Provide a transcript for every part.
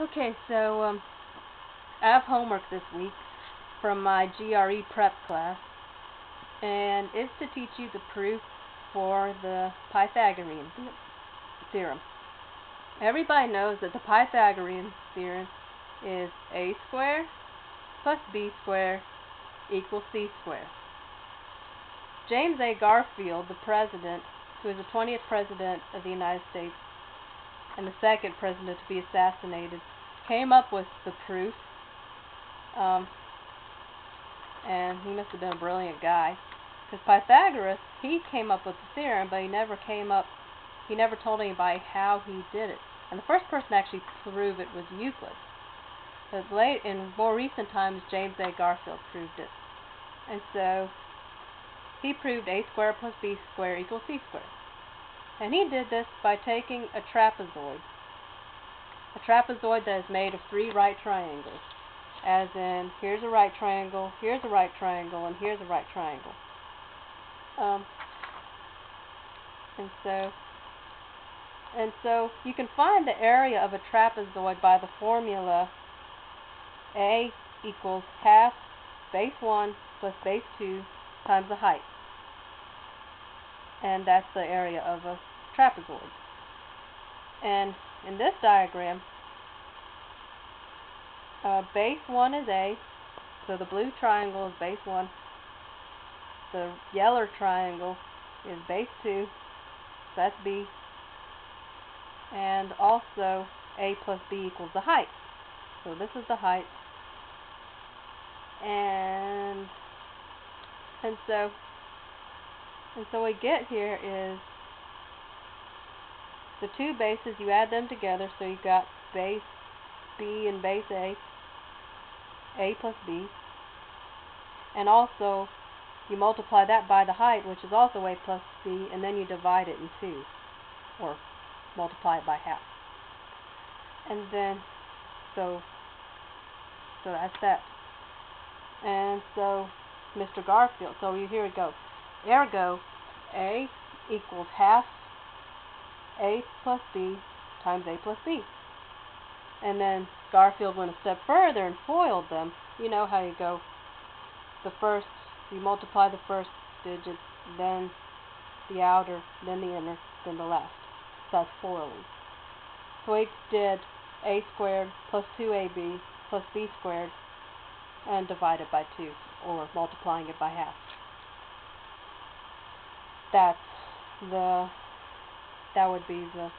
Okay, so I have homework this week from my GRE prep class, and it's to teach you the proof for the Pythagorean theorem. Everybody knows that the Pythagorean theorem is a squared plus b squared equals c squared. James A. Garfield, the president, who is the 20th president of the United States and the second president to be assassinated, came up with the proof, and he must have been a brilliant guy, because Pythagoras, he came up with the theorem, but he never told anybody how he did it. And the first person to actually prove it was Euclid. But in more recent times, James A. Garfield proved it. And so he proved a squared plus b squared equals c squared. And he did this by taking a trapezoid that is made of three right triangles. As in, here's a right triangle, here's a right triangle, and here's a right triangle. And so you can find the area of a trapezoid by the formula A equals half base 1 plus base 2 times the height. And that's the area of a trapezoid. And in this diagram, base 1 is A, so the blue triangle is base 1. The yellow triangle is base 2, so that's B. And also A plus B equals the height. So this is the height. And so what we get here is the two bases, you add them together, so you've got base B and base A plus B, and also you multiply that by the height, which is also A plus B, and then you divide it in two, or multiply it by half. And then, so that's that. And so, Mr. Garfield, so here we go. Ergo, A equals half A plus B times A plus B. And then Garfield went a step further and FOILed them. You know how you go, you multiply the first digit, then the outer, then the inner, then the left. So that's FOILing. So he did A squared plus 2AB plus B squared and divide it by 2, or multiplying it by half. That would be the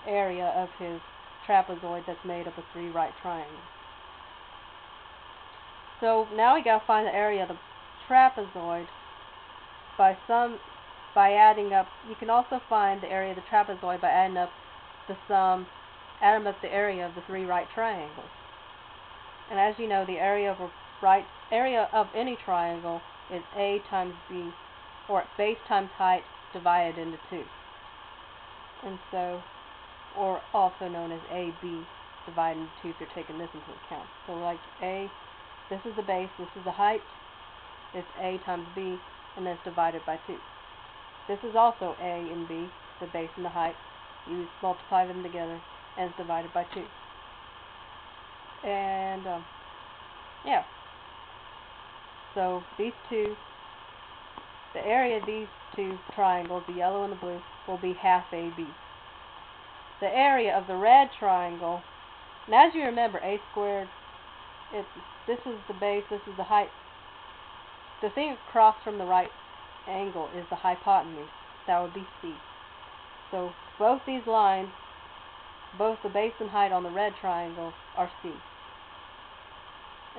area of his trapezoid that's made up of three right triangles. So now we gotta find the area of the trapezoid by adding up. You can also find the area of the trapezoid by adding up the area of the three right triangles. And as you know, the area of any triangle is A times B, or base times height divided into 2. And so, or also known as AB divided into 2 if you're taking this into account. So like A, this is the base, this is the height, it's A times B, and then it's divided by 2. This is also A and B, the base and the height. You multiply them together, and it's divided by 2. And, yeah. So these two, the area of these two triangles, the yellow and the blue, will be half AB. The area of the red triangle, and as you remember, A squared, this is the base, this is the height. The thing across from the right angle is the hypotenuse. That would be C. So both these lines, both the base and height on the red triangle, are C.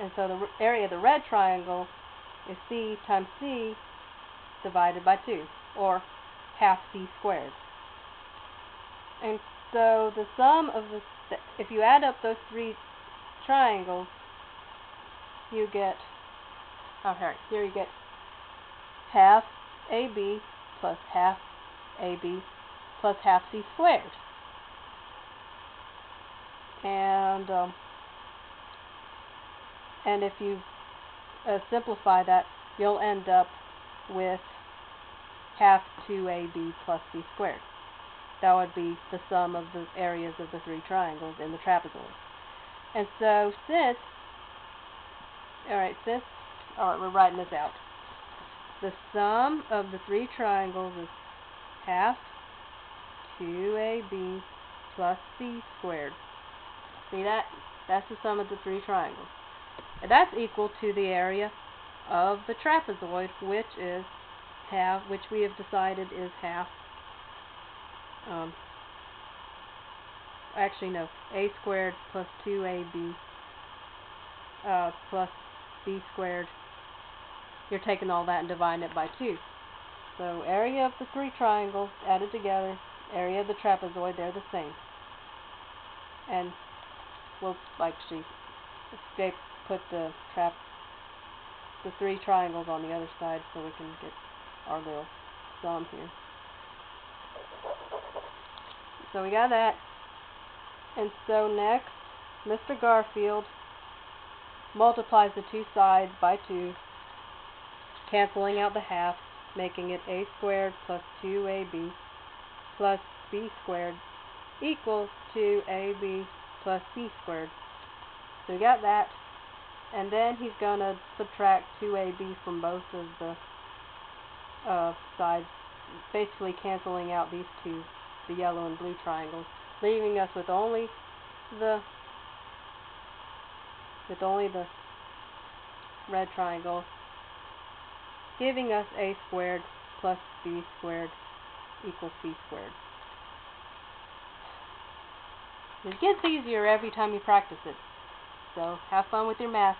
And so the area of the red triangle is C times C divided by 2, or half C squared. And so the sum of if you add up those three triangles, you get, here you get half AB plus half AB plus half C squared. And if you simplify that, you'll end up with half 2AB plus C squared. that would be the sum of the areas of the three triangles in the trapezoid. And so since we're writing this out. The sum of the three triangles is half 2ab plus c squared. See that? That's the sum of the three triangles. And that's equal to the area of the trapezoid, which is half, which we have decided is half, a squared plus 2ab plus b squared. You're taking all that and dividing it by 2. So area of the three triangles added together, area of the trapezoid, they're the same. And we'll put the three triangles on the other side so we can get our little sum here. So we got that. And so next, Mr. Garfield multiplies the two sides by 2, canceling out the halves, making it a squared plus 2ab plus b squared equals 2ab plus c squared. So we got that. And then he's going to subtract 2ab from both of the sides, basically canceling out these two, the yellow and blue triangles, leaving us with only the red triangle, giving us a squared plus b squared equals c squared. It gets easier every time you practice it. So have fun with your math.